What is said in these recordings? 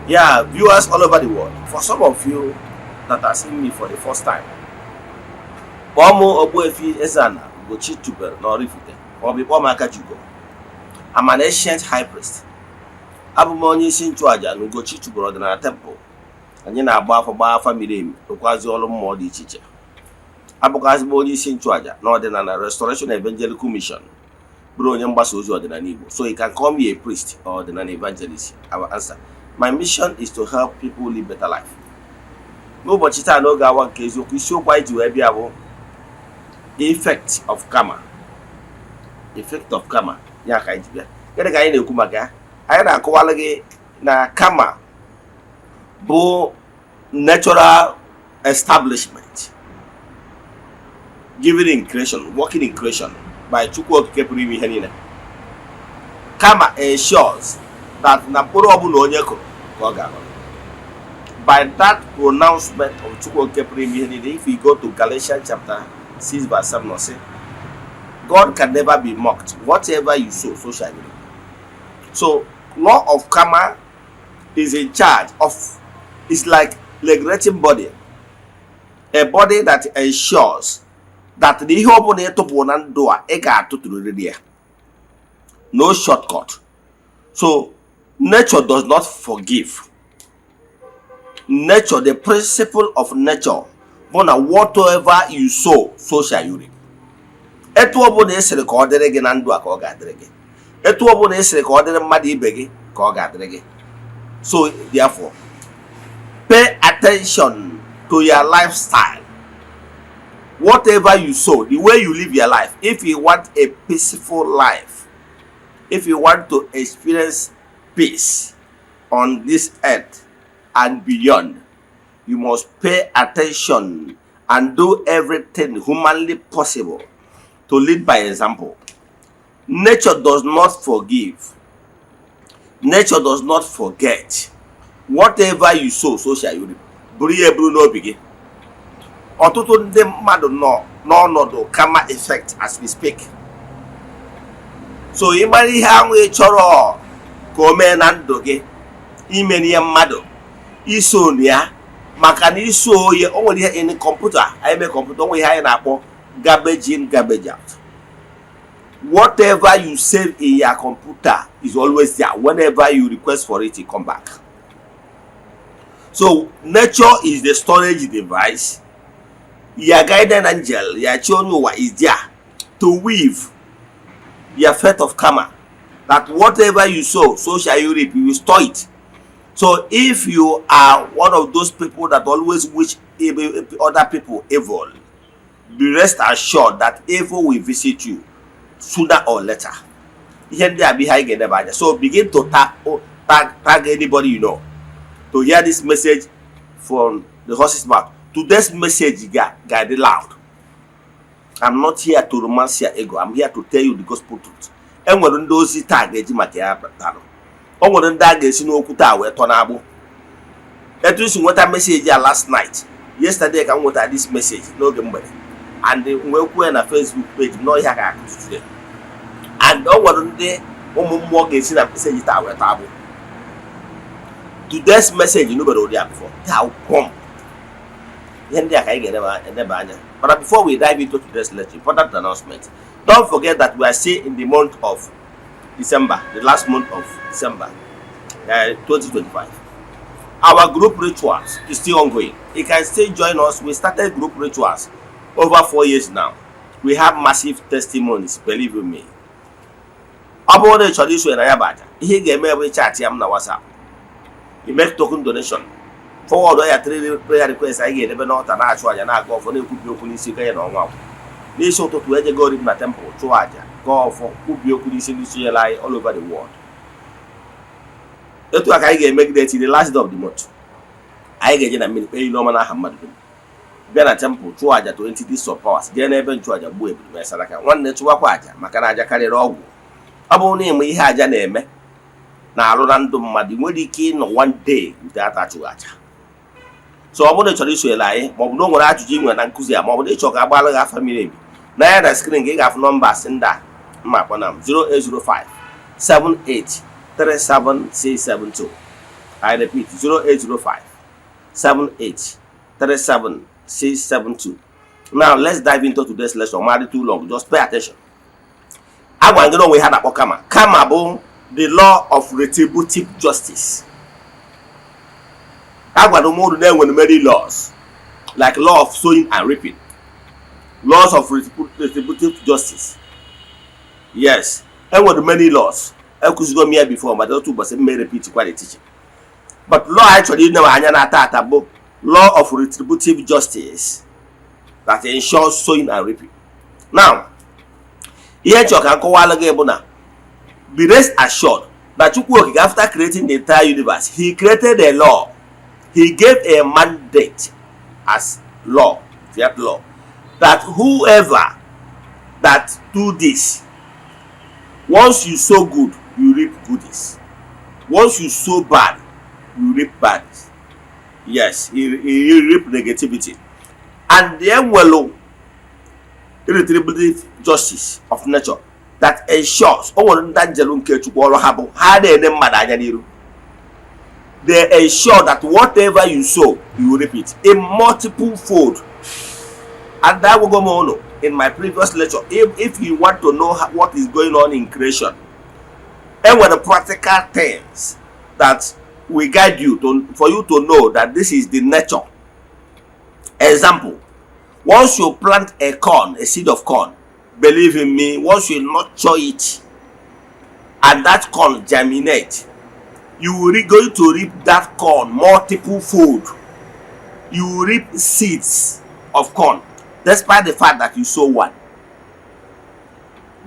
Yeah, viewers all over the world. For some of you that are seeing me for the first time, Ogbuefi Ezeana, ugochitubelu na Oraifite, or be Akajugo. I'm an ancient high priest. Abụ m onye isi nchụaja na ugochitubelu ọdịnala temple. Anyị na-agba afọ gbaa afa miri emi rụkwazi ọrụ mmụọ dị iche iche. Abụkwazi m onye isi nchụaja na ọdịnala Restoration Evangelical Mission, bụrụ onye mgbasa ozi ọdịnala Igbo. So you can call me a priest or ọdịnala evangelist. I will answer. My mission is to help people live better life. N'ụbọchị taa n'oge awa nke eziokwu, isiokwu anyị ji wee bịa bụ effect of karma. Effect of karma. Ya ka anyị ji bịa. Gịnị ka anyị na-ekwu maka ya? Anyị na-akọwala gị na karma bụ natural establishment given in creation, working in creation by Chukwu Okike pụrụ ime ihe niile. Karma ensures that na mkpụrụ ọbụla onye kụrụ ka ọ ga-aghọ. By that pronouncement of Chukwu Okike pụrụ ime ihe niile, if you go to Galatians chapter 6 verse 7, or say, God can never be mocked. Whatever you sow, so shall you reap. So, law of karma is in charge of, it's like regulating body. A body that ensures that the ihe ọbụla ịtụpụ na ndụ a ị ga-atụtụrịrị ya. No shortcut. So, nature does not forgive. Nature, the principle of nature, but whatever you sow, so shall you reap. Etu ọbụla esiri ka ọ dịrị gị na ndụ a ka ọ ga-adịrị gị. Etu ọbụla esiri ka ọ dịrị mmadụ ibe gị ka ọ ga-adịrị gị. So therefore, pay attention to your lifestyle. Whatever you sow, the way you live your life, if you want a peaceful life, if you want to experience peace on this earth and beyond, you must pay attention and do everything humanly possible to lead by example. Nature does not forgive. Nature does not forget. Whatever you sow, so shall you reap. Buru ihe buru n'obi gị. Ọtụtụ ndị mmadụ nọ n'ọnọdụ karma effect as we speak. So ị mara ihe ahụ ị chọrọ ka o mee na ndụ gị, ime n'ihe mmadụ, iso ya, maka na iso onye o nwere ihe in kọmputa, anyị mee kọmputa, o nwere ihe anyị na-akpọ garbage in, garbage out. Whatever you save in your computer is always there. Whenever you request for it, it come back. So nature is the storage device. Your guardian angel, your chonyowa, is there to weave your fate of karma. That whatever you sow, so shall you reap. You will store it. So if you are one of those people that always wish other people evil, be rest assured that evil will visit you sooner or later. So begin to tag anybody you know to hear this message from the horse's mouth. Today's message, guide loud. I'm not here to romance your ego. I'm here to tell you the gospel truth. And when those tag o nwere ndị a ga-esi n'okwu taa wee tọ n'agbụ. Etu isi nweta message ya last night, yesterday ka m nweta this message n'oge mgbede, and wee kwuo na Facebook page no ihe ka today, and o nwere ndị ụmụ mmụọ ga-esi na message taa wee tọ agbụ. Today's message nobody already had before. How come? But before we dive into today's lecture, important announcement. Don't forget that we are still in the month of December, the last month of December 2025. Our group rituals is still ongoing. You can still join us. We started group rituals over 4 years now. We have massive testimonies, believe me. About the tradition in Ayabaja, he gave me every chat na WhatsApp. You make token donation. Forward where 3 prayer requests I get never not an actual and I go for the Kubiokuni on wow. This sort of way go in my temple, Chuaja, go for Kubiokuni all over the world. That's why I make that in the last day of the month. I get in a minute, pay no man Hamad. Then a temple, Chuaja to entities of powers, then even Chuaja Bueb, Messalaka, one net to Aquaja, Macanaja carry rogu. About name we had a name. Now, Rolando Madi, will king one day without Achuacha. So, I want to tell you, but no more to Jim and Ankuzia, more they talk about a family. Now, the screen gave of numbers in that map on 0805 78 37672. I repeat, 0805 7837672. Now let's dive into today's lesson. I'm too long. Just pay attention. I want to know we had a karma. Karma, the law of retributive justice. I want to know when many laws, like law of sowing and reaping, laws of retributive justice. Yes, and with many laws. I could go here before, but those two but may repeat quite a teaching. But law actually law of retributive justice that ensures sowing and reaping. Now, here you can go be rest assured that after creating the entire universe, he created a law. He gave a mandate as law, fiat law, that whoever that do this, once you sow good, you reap goodies. Once you sow bad, you reap bad. Yes, you reap negativity. And then irretributive justice of nature that ensures they ensure that whatever you sow, you reap it in multiple fold. And that will go on in my previous lecture. If you want to know what is going on in creation, and what the practical things that will guide you for you to know that this is the nature. Example, once you plant a corn, a seed of corn, believe in me, once you nurture it and that corn germinate, you will going to reap that corn multiple fold. You will reap seeds of corn despite the fact that you sow one.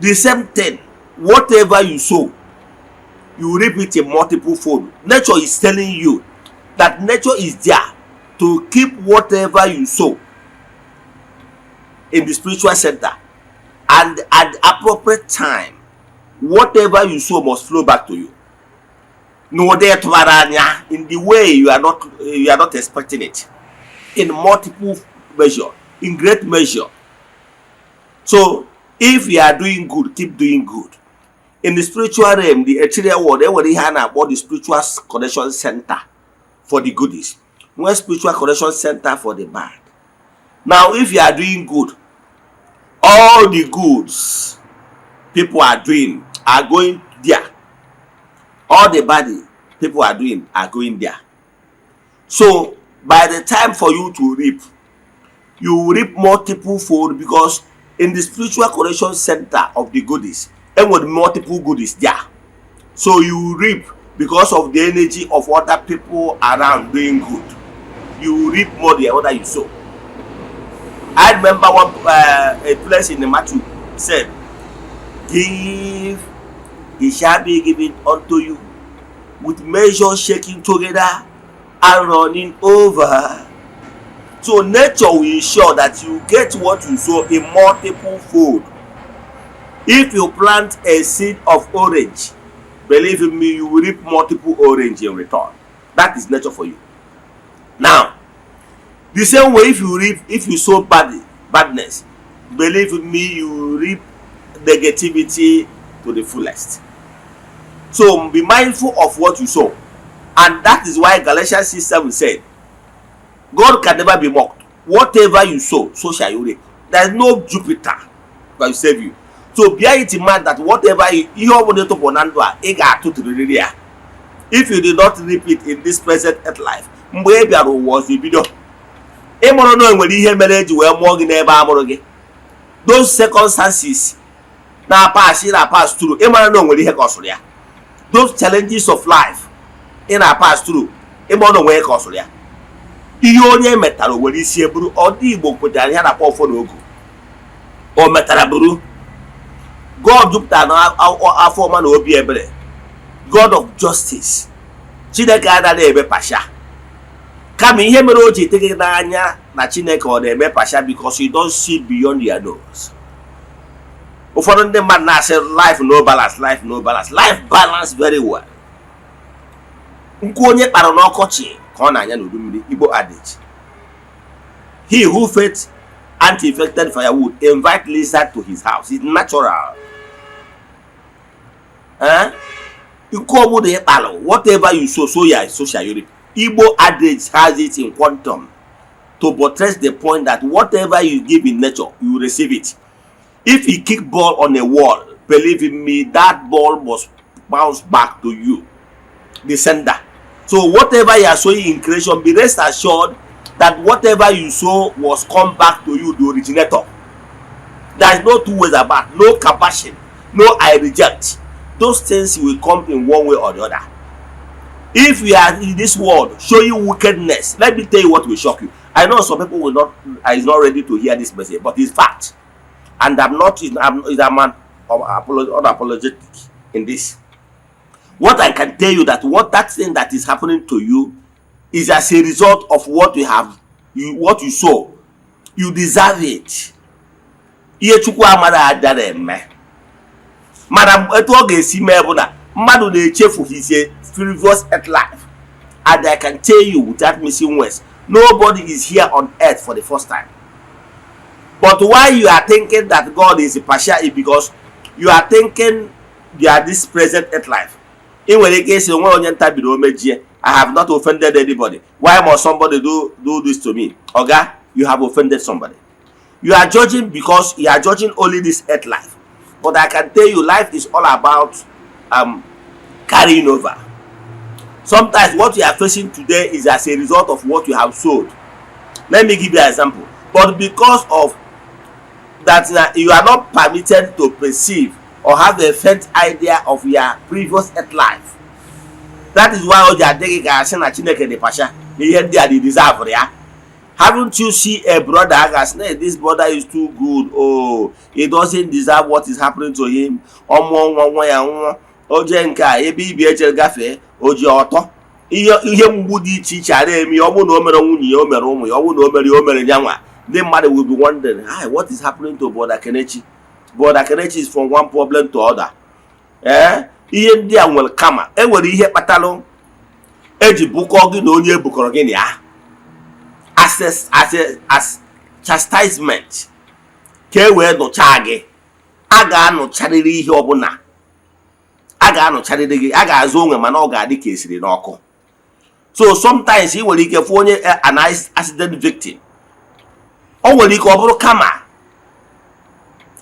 The same thing, whatever you sow, you reap it in multiple fold. Nature is telling you that nature is there to keep whatever you sow in the spiritual center, and at the appropriate time, whatever you sow must flow back to you. No, in the way you are not expecting it, in multiple measure, in great measure. So if you are doing good, keep doing good. In the spiritual realm, the ethereal world, they have about the spiritual connection center for the goodies, one spiritual connection center for the bad. Now, if you are doing good, all the goods people are doing are going there. All the bad people are doing are going there. So, by the time for you to reap, you reap multiple fold, because in the spiritual connection center of the goodies, and with multiple goodies there. So you reap because of the energy of other people around doing good. You reap more than what you sow. I remember a place in the Matthew said, "Give, it shall be given unto you, with measure shaking together and running over." So nature will ensure that you get what you sow in multiple fold. If you plant a seed of orange, believe in me, you will reap multiple orange in return. That is nature for you. Now, the same way, if you sow badness, believe in me, you will reap negativity to the fullest. So be mindful of what you sow. And that is why Galatians 6:7 said, God can never be mocked. Whatever you sow, so shall you reap. There is no Jupiter that will save you. So bear it in mind that whatever if you did not reap it in this present earth life, was the video. Those circumstances now pass through. Those challenges of life in our pass through. Ihe onye metara were isi eburu, ọ dị Igbo kwetara ihe na-akpọ ụfọdụ ogu o metara buru. God jupụtara na afọ ọma na obi ebere, God of justice. Chineke anaghị eme pasha. Kama ihe mere o ji eteghị n'anya na Chineke ọ na-eme pasha, because you don't see beyond your nose. Ụfọdụ ndị mmadụ na-asị life no balance, life no balance. Life balance very well. Nkwu onye kpara n'ọkọchị Igbo adage. He who fed anti-infected firewood invite lizard to his house. It's natural. Whatever you sow, so shall you reap. Igbo adage has it in quantum to buttress the point that whatever you give in nature, you will receive it. If you kick ball on a wall, believe in me, that ball must bounce back to you, the sender. So whatever you are sowing in creation, be rest assured that whatever you sow was come back to you, the originator. There is no two ways about, no compassion, no I reject. Those things will come in one way or the other. If we are in this world showing wickedness, let me tell you what will shock you. I know some people will not is not ready to hear this message, but it's fact. And I'm unapologetic in this. What I can tell you that that thing that is happening to you is as a result of what you have, what you sow. You deserve it. Madam, Madu de chefu his previous earth life. And I can tell you without missing words, nobody is here on earth for the first time. But why you are thinking that God is partial is because you are thinking you are this present earth life. In when case I have not offended anybody. Why must somebody do this to me? Okay? You have offended somebody. You are judging because you are judging only this earth life. But I can tell you, life is all about carrying over. Sometimes what you are facing today is as a result of what you have sowed. Let me give you an example. But because of that, you are not permitted to perceive or have a faint idea of your previous earth life. That is why all you are taking the deserve. Haven't you seen a brother as this brother is too good? Oh, he doesn't deserve what is happening to him. Ojenka ebi biechel gafe oji oto ihe mgbu dị iche iche ara emi ọ bụ na o mere nwunye ya o mere ụmụ ya ọ bụ na o mere nyanwa. The mother will be wondering, hi, what is happening to Brother Kenechi? Brother Kenechi is from one problem to other. Ihe ndị a nwere kama enwere ihe kpatalụ eji bukọ gị na onye ebukọrọ gị ya as chastisement ka e wee nụchaa gị. A ga-anụcharịrị ihe ọbụla. A ga-anụcharịrị gị, a ga-azụ onwe mana ọ ga-adị ka esiri n'ọkụ. So sometimes ị nwere ike fụ onye an accident victim. O nwere ike ọ bụrụ kama.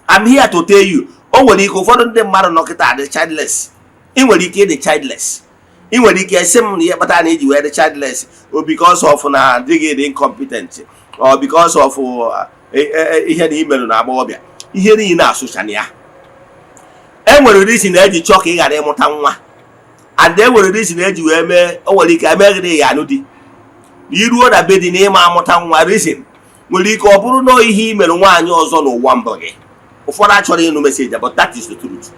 I'm here to tell you, o nwere ike ụfọdụ ndị mmadụ nọkịta dị childless. Ị nwere ike ịdị childless. Ị nwere ike esi m na ihe kpatara na iji wee dị childless or because of na adịghị dị incompetent or because of ihe na imerụ na agbọghọbịa. Ihe niile na-asụchana ya. E nwere reason eji chọọ ka ị ghara ịmụta nwa. And e nwere reason eji wee mee o nwere ike emeghị ya anụ di. Iruo na be dị na ịma amụta nwa reason nwere ike ọ bụrụ na ihe imere nwaanyị ọzọ n'ụwa mbụ gị. Ụfọdụ achọrọ ịnụ message, but that is the truth.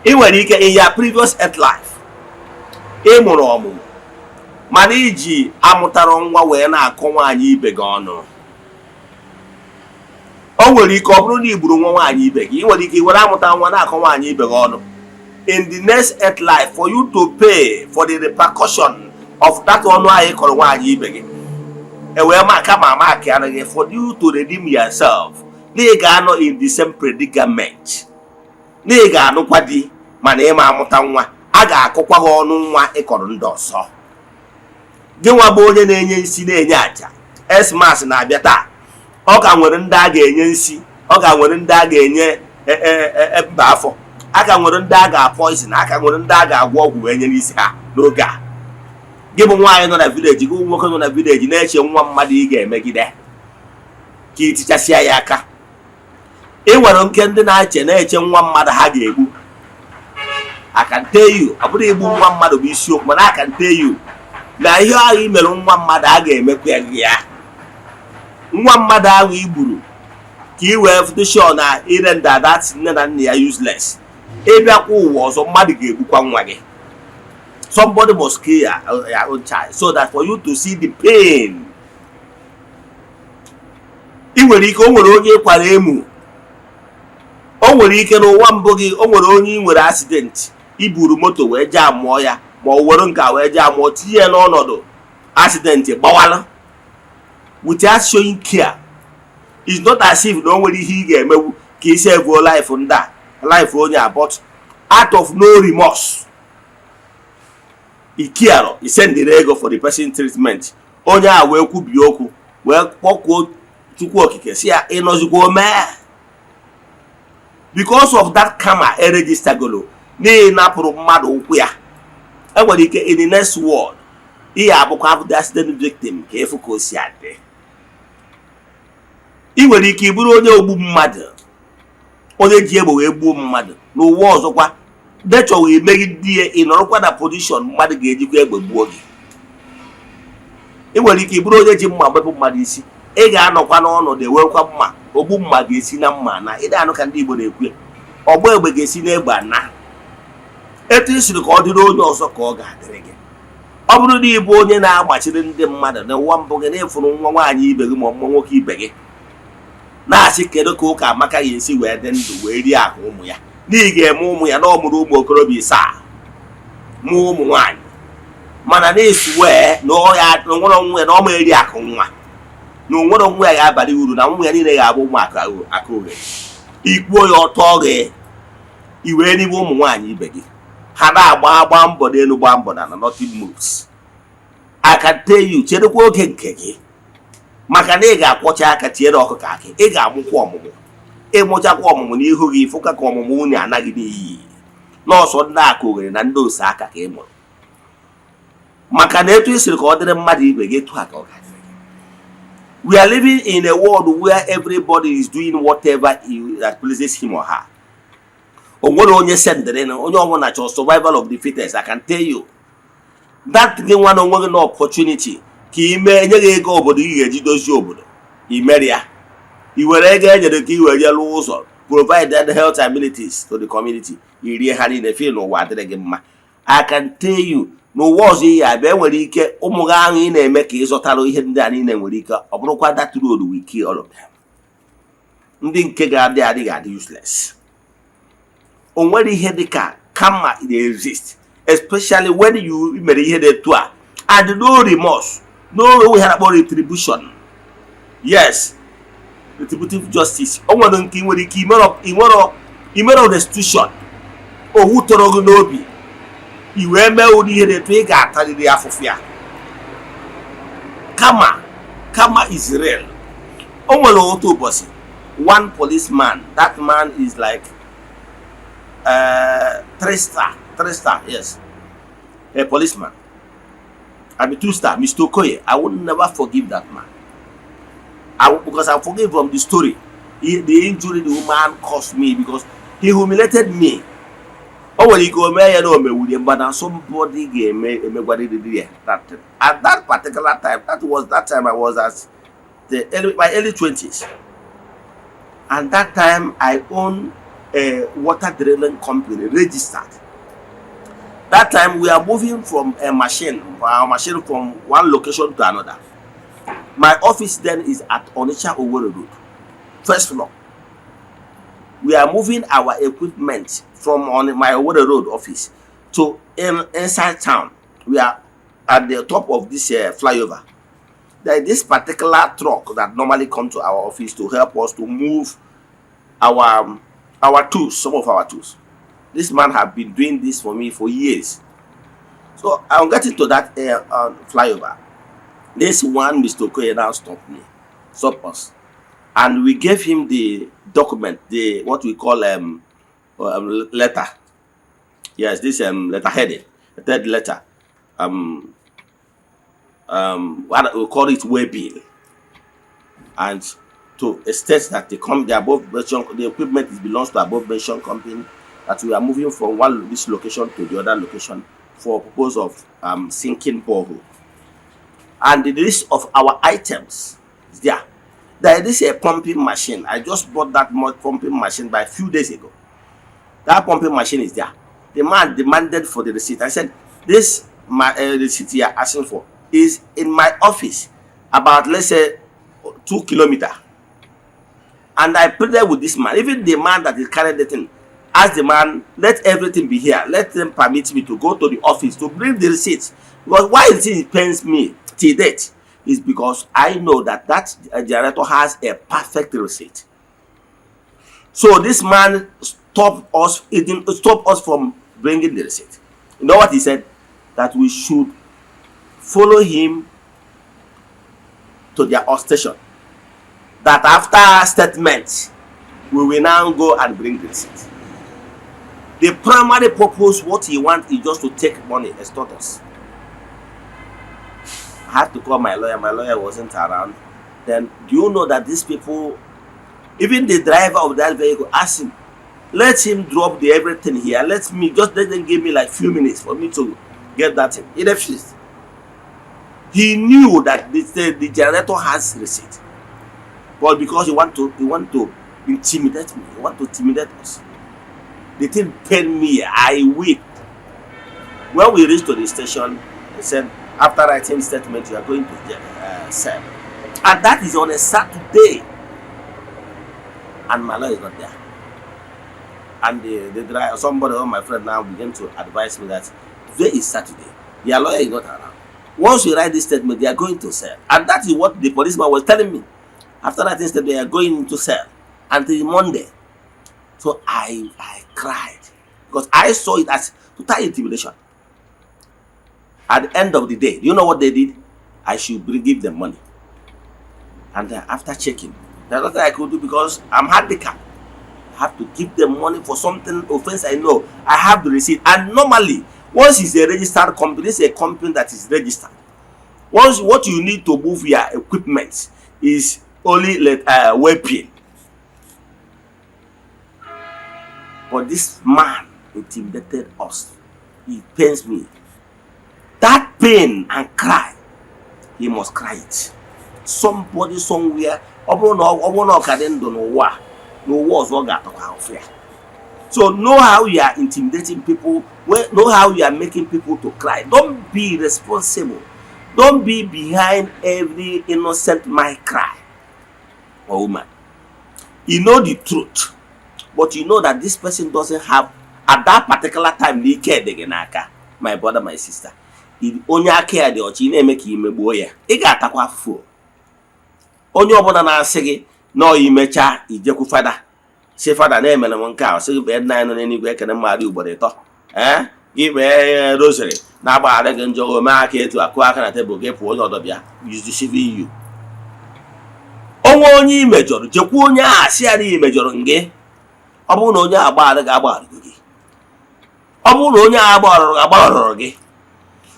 Ị nwere ike in your previous earth life ị mụrụ ọmụmụ mana iji amụtara nwa wee na-akọ nwaanyị ibe gị ọnụ. O nwere ike ọ bụrụ na igburu nwa nwaanyị ibe gị, ị nwere ike were amụta nwa na-akọ nwaanyị ibe gị ọnụ. In the next earth life, for you to pay for the repercussion of that ọnụ ahụ ị kọrọ nwaanyị ibe gị, wee maka ma maka ya gị, for you to redeem yourself, na ị ga-anọ in the same predicament. Na ị ga-anụkwa di mana ị ma amụta nwa, a ga-akụkwa gị ọnụ nwa ị kọrọ ndị ọzọ. Gị nwa bụ onye na-enye nsi na-enye aja. Esmas na-abịa taa. Ọ ka nwere ndị a ga-enye nsi, ọ ka nwere ndị a ga-enye mba afọ, a ka nwere ndị a ga-poison, a ka nwere ndị a ga-agwọ ọgwụ wee nye n'isi ha n'oge a. Gị bụ nwaanyị nọ na village, gị nwoke nọ na village na-eche nwa mmadụ ị ga-emegide ka itichasịa ya aka. Ị nwere nke ndị na-eche nwa mmadụ ha ga-egbu. I can tell you, ọ bụrụ igbu nwa mmadụ bụ isiokwu, mana I can tell you na ihe ahụ i mere nwa mmadụ a ga-emekwa ya. Nwa mmadụ ahụ i gburu ka i wee fụtụshọ na irenda that nne na nna ya useless. Ịbịakwa ụwa ọzọ mmadụ ga-egbukwa nwa gị. Somebody must kill your own child so that for you to see the pain. I nwere ike o nwere onye kwara emu. O nwere ike n'ụwa mbụ gị o nwere onye nwere accident. I buru moto wee jee amụọ ya ma ọ were nka wee jee amụọ tinye n'ọnọdụ accident gbawala. Without showing care. It's not as if na o nwere ihe ị ga-emewu ka i save life ndị a life onye a, but out of no remorse. Ikiaro, he send the ego for the person treatment. Onye a wee kwubi okwu, wee kpọkwuo Chukwu Okike si ya ịnọzikwa mee. Because of that karma eregistagolo, na-napụrụ mmadụ ụkwụ ya. Enwere ike in the next world, ihe abụkwa the accident victim ka efu ka o si adị. Ị nwere ike ịbụrụ onye ogbu mmadụ, onye ji egbe wee gbuo mmadụ n'ụwa ọzọkwa. Nature wee megide ihe ịnọrọkwa na position mmadụ ga-ejikwa egbe gbuo gị. Ị nwere ike ịbụrụ onye ji mma gbepụ mmadụ isi, ị ga-anọkwa n'ọnọdụ ewekwa mma, ogbu mma ga-esi na mma na ịda anụ ka ndị Igbo na-ekwu, ọgba egbe ga-esi n'egbe na. Etu isiri ka ọ dịrị onye ọzọ ka ọ ga-adịrị gị. Ọ bụrụ na ị bụ onye na-agbachiri ndị mmadụ na ụwa mbụ gị na-efuru nwa nwaanyị ibe gị ma nwa nwoke ibe gị, na-asị kedu ka ụka Amaka ga-esi wee dị ndụ wee rie akụ ụmụ ya, n'ihi ga-eme ụmụ ya na ọ mụrụ ụmụ okorobịa 7 mụọ ụmụ nwaanyị, mana na-esu wee na nwere onwe ya na ọ ma eri akụ nwa, na onwere onwe ya ga-abalị uru, na ụmụ ya niile ga-abụ ụmụ aka oghe. Ikpuo ya ọtọ gị, iwee n'ime ụmụ nwaanyị ibe gị, ha na-agba mbọ n'elu gba mbọ na nothing moves. I can tell you, chedekwa oge nke gị, maka na ị ga-akwọcha aka tiere ọkụkọ akị, ị ga-amụkwa ọmụmụ. Ịmụchakwa ọmụmụ n'ihu gị, ịfụka ka ọmụmụ unyi anaghị n'iyi. N'ọsọ ndị aka oghere na ndị ose aka ka ị mụrụ. Maka na etu isiri ka ọ dịrị mmadụ ibe gị, etu aka ọ ga-adịrị gị. We are living in a world where everybody is doing whatever that pleases him or her. Onwere onye sendere na onye ọbụla chọrọ survival of the fittest. I can tell you that gị nwa na onwe gị na opportunity ka ime nye gị ego obodo ị ga-eji dozie obodo, imeri ya. I were ego enyere ka i were lụọ ụzọ, provide health amenities to the community, irie ha niile feel n'ụwa adịrị gị mma. I can tell you n'ụwa ọzọ ihe abịa nwere ike ụmụ gị ahụ ị na-eme ka ịzọtara ihe ndị a niile nwere ike ọ bụrụkwa that road will kill all of them. Ndị nke ga-adị adị useless. O nwere ihe dị ka karma dey exist, especially when you mere ihe dị etu a and no remorse, no we have about retribution. Yes, retributive justice. O nwere nke nwere ike imere restitution. Owu tọrọ gị n'obi, i wee mee ụdị ihe dị etu ị ga-atarịrị afụfụ ya. Karma is real. O nwere otu ụbọchị, one policeman, that man is like 3-star, yes, a policeman. I mean 2-star, Mr. Okoye. I would never forgive that man. Because I forgive from the story. The injury the woman caused me because he humiliated me. Oh, well, he go but somebody gave me at that particular time. That time I was at my early 20s, and that time I owned a water drilling company registered. That time we are moving from our machine from one location to another. My office then is at Onitsha Owerri Road, 1st floor. We are moving our equipment from my Owerri Road office to inside town. We are at the top of this flyover. There is this particular truck that normally comes to our office to help us to move our tools, some of our tools. This man has been doing this for me for years. So I'm getting to that flyover. This one, Mr. Okoye, now stopped us. And we gave him the document, what we call letter. Yes, this letter headed, the third letter. What we call it way bill. And to state that the equipment belongs to above mentioned company, that we are moving from this location to the other location for purpose of sinking borehole. And the list of our items is there. There is a pumping machine. I just bought that pumping machine by a few days ago. That pumping machine is there. The man demanded for the receipt. I said, this receipt you are asking for is in my office, about, let's say, 2 kilometers. And I pleaded with this man, even the man that is carrying the thing, asked the man, let everything be here. Let them permit me to go to the office to bring the receipts. Because why it pains me till date is because I know that generator has a perfect receipt. So this man stopped us from bringing the receipt. You know what he said? That we should follow him to their station. That after statement, we will now go and bring the receipt. The primary purpose, what he wants, is just to take money, extort us. I had to call my lawyer. My lawyer wasn't around. Then, do you know that these people, even the driver of that vehicle, asked him, let him drop the everything here. Let them give me like few minutes for me to get that thing. He refused. He knew that the generator has receipt, but because he want to intimidate me, he want to intimidate us. The thing pained me. I wept. When we reached to the station, he said, after writing statement, you are going to sell. And that is on a Saturday. And my lawyer is not there. And the driver, somebody of my friend now began to advise me that today is Saturday. Their lawyer is not around. Once we write this statement, they are going to sell. And that is what the policeman was telling me. After writing statement, they are going to sell until Monday. So I cried because I saw it as total intimidation. At the end of the day, you know what they did? I should give them money. And after checking, there's nothing I could do because I'm handicapped. I have to give them money for something offense I know. I have the receipt. And normally, once it's a registered company, it's a company that is registered. Once what you need to move your equipment is only weapon. But this man intimidated us. He pains me. That pain and cry, he must cry it. Somebody somewhere, so know how you are intimidating people, know how you are making people to cry. Don't be responsible. Don't be behind every innocent man cry or woman. You know the truth, but you know that this person doesn't have, at that particular time, my brother, my sister. Onye aka dị ọchị na-eme ka imegbuo ya, ị ga-atakwa afụfụ. Onye ọbụla na-asị gị na ọ imecha ijekwu fada, si fada na-emere m nke a, sị gị bee nna anyị nọ n'eluigwe ekene mmadụ ugboro ịtọ, gị bee rosary na-agbaghara gị njọ ome aka etu akụ aka na tebụl gị pụọ onye ọdọbịa is deceiving you. Onye imejọrọ jekwu onye a si ya na imejọrọ gị. Ọ bụrụ na onye agbaghara gị agbaghara gị. Ọ bụrụ na onye agbaghara gị.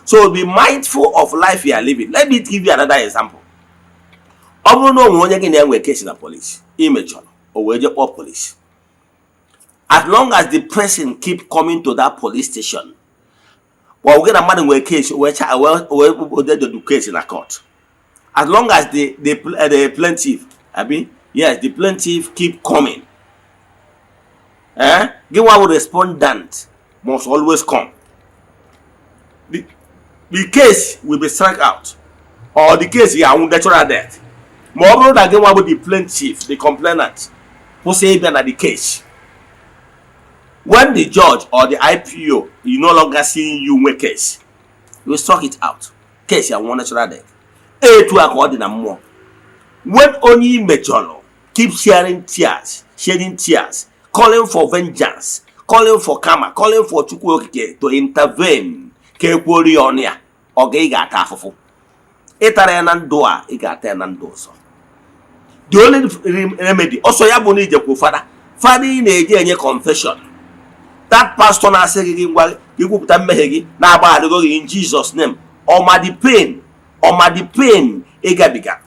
So be mindful of life you are living. Let me give you another example. Case in the police, image or police. As long as the person keep coming to that police station, well, we get a man in a case which the case in a court. As long as the plaintiff, the plaintiff keep coming, give one respondent must always come. The case will be struck out, or the case is natural death. More than again, what would the plaintiff, the complainant, who say that the case. When the judge or the IPO is no longer seeing you with case, you will struck it out. Case is one natural death. More. When only Mejolo keeps shedding tears, calling for vengeance, calling for karma, calling for Chukwuokike to intervene. Kekwori oge ị ga-ata afụfụ. Ịtara ya na ndụ a, ị ga-ata ya na ndụ ọzọ. The only remedy also ya bụ na ijekwu fada ị na-eje enye confession. That pastor na-asị gị ngwa ikwupụta mmehie gị na-agbaghara gị in Jesus name. Ọma the pain ịgabiga.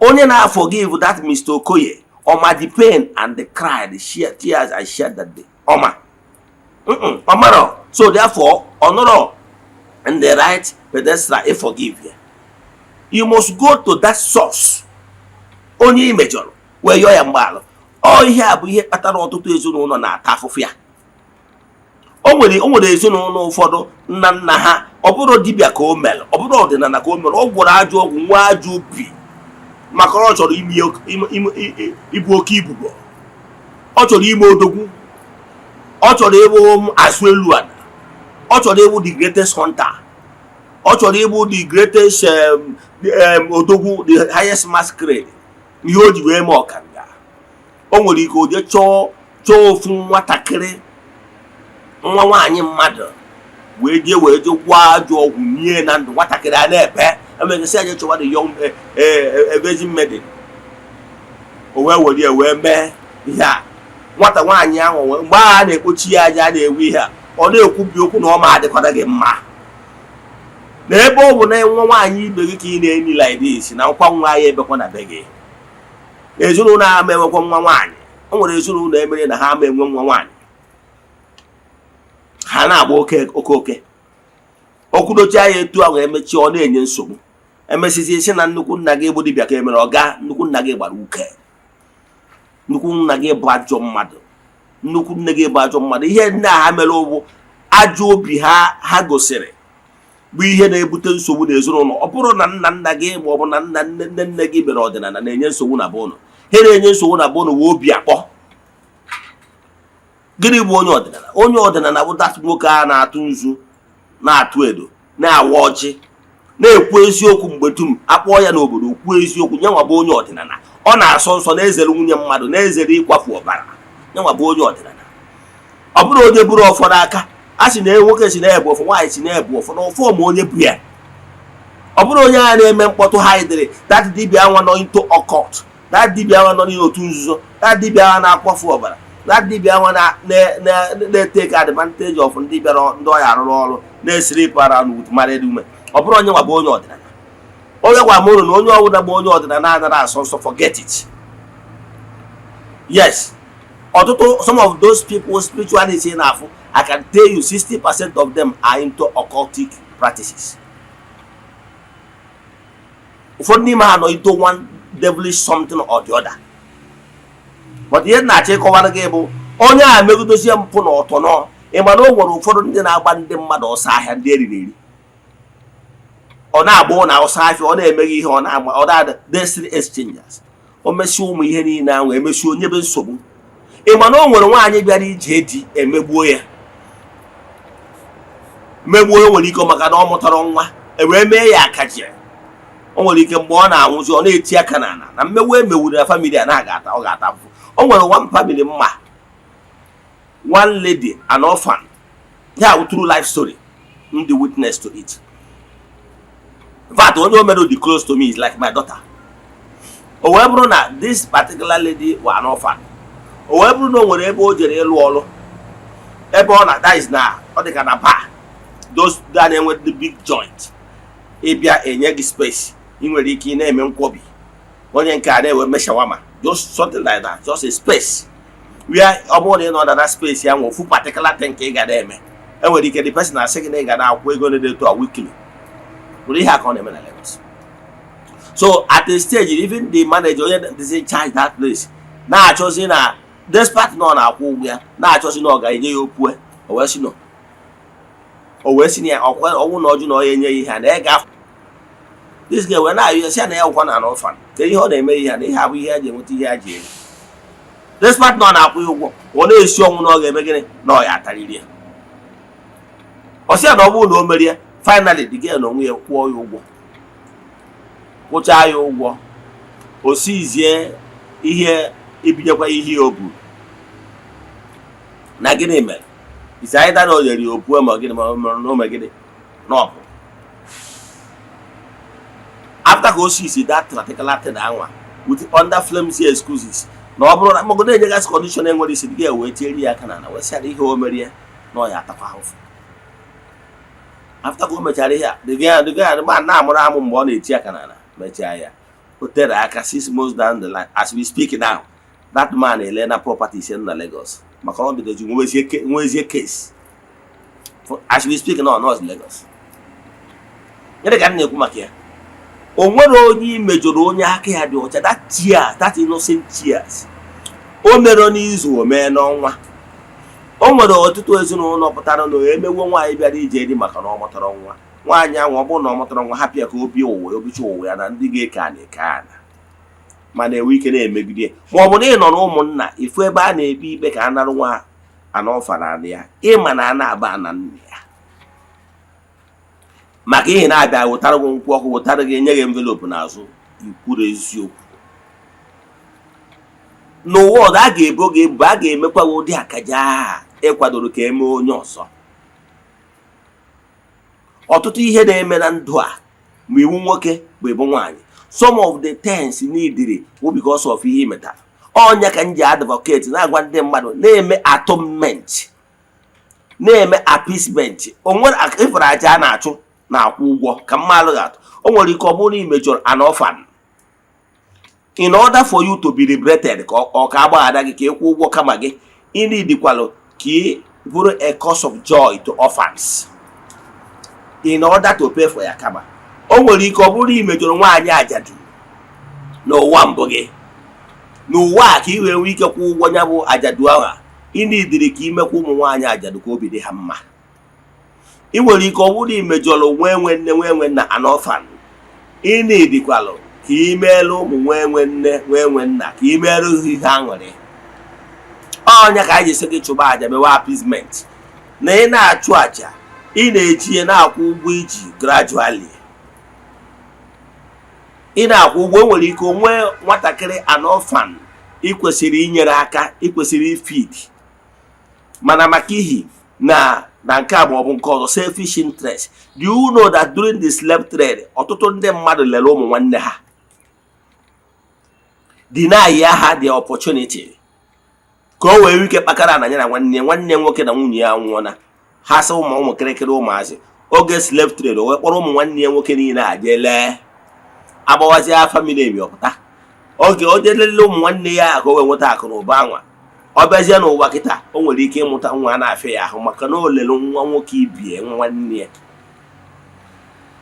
Onye na-forgive that Mr. Okoye, ọma the pain and the cry, the tears I shed that day. Ọma. Omaro. So therefore, honor and the right pedestal, if forgive you. You must go to that source. Only major where you are mal. Oh, here we have pattern or 2 days on a half of ya. Only days no for Nanaha, Obodo Dibia Comel, Obodo de Nanacomel, or Borajo, Waju P. Macrocho Ibuokibugo. Ocho Imo Dogu. Ocho Devo as well. Ocho Devo the greatest hunter. Ocho Devo the greatest Odogu, the highest masquerade. Yoji Wemo Kanga. o nwere ike o je chọọ ofu nwatakịrị nwa nwaanyị mmadụ wee je gwa ajọ ọgwụ nye na ndụ nwatakịrị a na-ebe emegesi aje chọwa the young virgin maiden o wee wee mee ihe a nwata nwaanyị ahụ mgbe a na-ekpochi ya aja na-ewe ihe a ọ na-ekwubi okwu na ọ ma adịkwara gị mma na ebe ọ bụ na nwa nwaanyị ibe gị ka ị na-eni like this na nkwa nwa ya ebekwa na be gị ezinụlọ ha ma enwekwa nwa nwaanyị o nwere ezinụlọ emere na ha ma enwe nwa nwaanyị ha na-agba oke okwudochi ya etu ahụ emechi ọ na-enye nsogbu emesizi isi na nnukwu nna gị bụ dibịa ka emere ọga nnukwu nna gị gbara uke nnukwu nna gị bụ ajọ mmadụ nnukwu nne gị bụ ajọ mmadụ ihe nna ha mere ụbụ ajọ obi ha gosiri bụ ihe na-ebute nsogbu n'ezinụlọ ọ bụrụ na nna gị ma ọ bụ na nne gị mere ọdịnala na-enye nsogbu na bụnụ ha na-enye nsogbu na bụnụ wee obi akpọ gịnị bụ onye ọdịnala? Onye ọdịnala bụ dat nwoke a na-atụ nzu na-atụ edo na-awa ọjị na-ekwu eziokwu mgbe dum akpọọ ya n'obodo kwuo eziokwu nyanwa bụ onye ọdịnala ọ na-asọ nsọ na-ezere nwunye mmadụ na-ezere ịkwafu ọbara nyanwa bụ onye ọdịnala ọ bụrụ onye buru ọfọ n'aka a sị na nwoke si na-ebu ọfọ nwaanyị si na-ebu ọfọ na ọfọ ma onye bụ ya ọ bụrụ onye a na-eme mkpọtụ ha idere dat dibịa nwa nọ into occult dat dibịa nwa nọ n'otu nzuzo dat dibịa nwa na-akwafu ọbara dat dibịa nwa na-eteke advantage of ndị bịara ndị ọya arụrụ ọrụ na-esiri para n'utumara ume ọ bụrụ onye nwa bụ onye ọdịnala onye gwa m ụrụ na onye ọbụla bụ onye ọdịnala anaghị asọ nsọ forget it. Yes, ọtụtụ some of those people spirituality na-afụ I can tell you 60% of them are into occultic practices. Ụfọdụ n'ime ha nọ into one devilish something or the other. But ihe na-achọ ịkọwara gị bụ onye a megodozie mpụ na ọtọ nọ ịma na o nwere ụfọdụ ndị na-agba ndị mmadụ ọsọ ahịa ndị eriri eri ọ na-agba na ọsọ ahịa ọ na-emeghị ihe ọ na-agba ọ na destiny exchangers o mesi ụmụ ihe niile ahụ emesi onye be nsogbu ịma na o nwere nwaanyị bịara ije di emegbuo ya nwere ike maka na ọ mụtara nwa wee mee ya akaji o nwere ike mgbe ọ na-anwụzi ọ na-eti aka n'ala na mmegbu emewuru na famili a na-aga ata ọ ga-ata afụ. O nwere one family mma one lady an orphan yeah true life story I'm the witness to it. In fact onye o mere dị close to me is like my daughter. O wee bụrụ na this particular lady was an orphan o wee bụrụ na o nwere ebe o jere ịlụ ọrụ ebe ọ na that is na ọ dị ka na bar those that na-enwe the big joint ịbịa enye gị space ị nwere ike ị na-eme nkwobi onye nke a na-ewe meshawama just something like that, just a space where ọ bụrụ na ị nọ na that space ya nwe ofu particular thing ka ị ga na-eme enwere ike the person na-asị gị na ị ga na-akwụ ego na-edeto a weekly bụrụ ihe aka ọ na-eme na Lagos. So at a stage even the manager onye dey charge that place na-achọzi na despite na ọ na-akwụ ụgwọ ya na-achọzi na ọ ga-enye ya okwu o wee si na ya ọnwụ na ọjụ na ọ ya enye ihe na ị ga this guy wee na-ayụ si na ya ụkwa na orphan ka ihe ọ na-eme ihe na ihe abụ ihe a ji enweta ihe a ji eri despite na ọ na-akwụ ya ụgwọ ọ na-esi ọnwụ na ọ ga-eme gịnị na ọ ya atarịrị ya ọ sị ya na ọ bụrụ na o merie finally the girl na onwe ya kwụọ ya ụgwọ kwụchaa ya ụgwọ o sizie ihe ibinyekwa ihe o buru na gịnị mere isi anyị da na o nyere ya opue ma gịnị ma o mere na o mere gịnị na ọ bụ after ka o si that particular thing anwa with under flimsy excuses na ọ bụrụ na mmagodo enyegasị condition enwere isi dị ga-ewe tieri ya aka na wee sị ihe o mere ya na ọ ya atakwa ahụfụ. After ka o mechara ihe a the guy na-amụrụ amụ mgbe ọ na-eti aka na mechaa ya o tere aka 6 months down the line as we speak now that man elena properties in Lagos maka ọ bidoji nwezie case as we speak now not Lagos. Gịnị ka m na-ekwu maka ya? O nwere onye mejọrọ onye aka ya dị ọcha that innocent tears o mere n'izu o mee n'ọnwa. O nwere ọtụtụ ezinụlọ pụtara na emewo nwaanyị bịara ije edi maka na ọ mụtara nwa nwaanyị ahụ ọ bụrụ na ọ mụtara nwa hapụ ya ka obicha ụwa ya na ndị ga-eke ana mana enwe ike na-emegide ma ọ bụ na ị nọ na ụmụnna ifu ebe a na-ekpe ikpe ka a narụ nwa anọfa na ya ịma na a na-aba na nne ya maka ihe na-abịa wetara gị nkwụ ọkụ wetara gị enye gị envelope n'azụ ikwuru eziokwu n'ụwa ọzọ a ga-ebo gị ebubo, a ga-emekwa ụdị akaja ịkwadoro ka eme onye ọzọ. Ọtụtụ ihe na-eme na ndụ a ma iwu nwoke bụ iwu nwaanyị, some of the things needed bụ because of ihe imetara. Ọnya ka m ji advocate na-agwa ndị mmadụ na-eme atonement, na-eme appeasement. O nwere ifere aja a na-achụ na-akwụ ụgwọ ka mma alụghị atụ. O nwere ike ọ bụrụ na imejọrọ an orphan, in order for you to be liberated, ka ọ ka agbaghara gị ka ịkwụ ụgwọ kama gị, ị nidikwalụ ka ị bụrụ a cause of joy to orphans in order to pay for ya kama. O nwere ike ọ bụrụ na imejọrọ nwaanyị ajadu n'ụwa mbụ gị, n'ụwa a ka ị wee nwee ike kwụ ụgwọ ya bụ ajadu ahụ, ị nidiri ka imekwa ụmụ nwaanyị ajadu ka obi dị ha mma. Ị nwere ike ọ bụrụ na imejọrọ nwe nna an orphan, ị nidikwalụ ka imeelu ụmụ nwe nna ka imeelu ihe aṅụrị. Ọnya ka anyị ji sị gị chụba aja, mewe appeasement. Na ị na-achụ aja, ị na-eji ya na-akwụ ụgwọ iji gradually. Ị na-akwụ ụgwọ. Nwere ike onwe nwatakịrị an orphan ị kwesịrị inyere aka, ị kwesịrị ifeed, mana maka ihi na nke a ma ọ bụ nke ọzọ, selfish interest. Do you know that during the slave trade, ọtụtụ ndị mmadụ lere ụmụ nwanne ha, deny ha the opportunity ka o wee ike kpakara na ya na nwanne nwoke na nwunye ya nwụọna. Ha sị ụmụ kịrịkịrị ụmụazị. Oge slave trade o wee kpọrọ ụmụ nwanne ya nwoke niile a jee lee, agbawazi afa mmiri emi ọpụta. Oge o jee lele ụmụ nwanne ya ka o wee nweta akụ na ụba anwa. Ọ bịazie n'ụwa kịta, o nwere ike ịmụta nwa a na-afịa ya ahụ maka na o lele nwa nwoke ibie nwanne ya.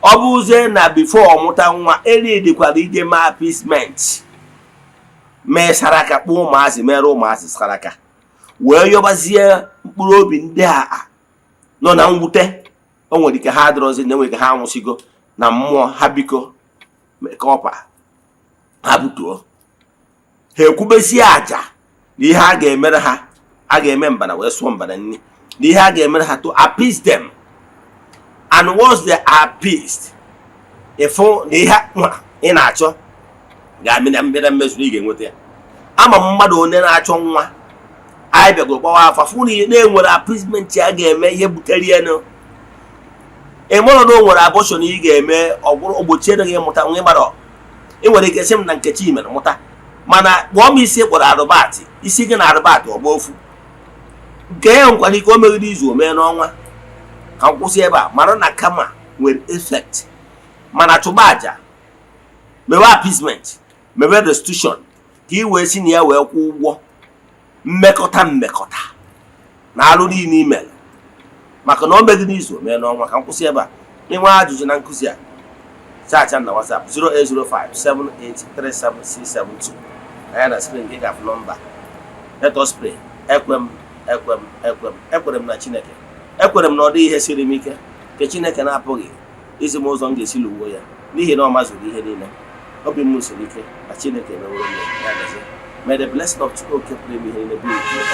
Ọ bụzie na before ọ mụta nwa, eri dịkwara ije ma appeasement, mee saraka, kpọọ ụmụazị, mere ụmụazị saraka, wee yọbazie mkpụrụ obi ndị a nọ na mwute. O nwere ike ha adịrọzi, na enwere ike ha anwụsịgo na mmụọ ha, biko ka ọpa ha butuo, ha ekwubezie aja na ihe a ga-emere ha, a ga-eme mbana wee sụọ mbana nni, na ihe a ga-emere ha to appease them. And once they are appeased, ịfụ na ihe ị na-achọ ga-amị na mbịara mmezu ị ga-enweta ya. Ama mmadụ onye na-achọ nwa, anyị bịago gbawa afa fụ na na-enwere appeasement a ga-eme ihe butere ya nụ. Ịmụrụ na o nwere abortion ị ga-eme, ọ bụrụ ogbochie gị mụta nwa. Ịgbara ị nwere ike sị m na Nkechi mere mụta, mana kpọọ m isi kpọrọ arụbatị, isi gị na arụbatị ọgba ofu. Nke ya nkwara ike o megide izu o mee n'ọnwa. Ka m kwụsị ebe a, mara na kama nwere effect. Mana chụba aja, mewe appeasement, mewe restitution, ka ị wee si na ya wee kwụ ụgwọ mmekọta na alụ niile imere, maka na o megide izu o mee n'ọnwa. Ka m kwụsị ebe a. Ịnwe ajụjụ na nkụzi a, chacha na WhatsApp 08057837672. Anyị na screen gị ga-afụ nọmba. Let us pray. Ekwere m na Chineke, ekwere m na ọ dị ihe siri m ike nke Chineke na-apụghị izi m ụzọ m ga-esi lụwo ya, n'ihi na ọ mazuru ihe niile. Obi m siri ike na Chineke mewere m ya gazie. May the blessing of Chukwu pray me here in the beauty of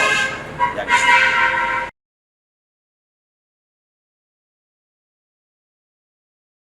God.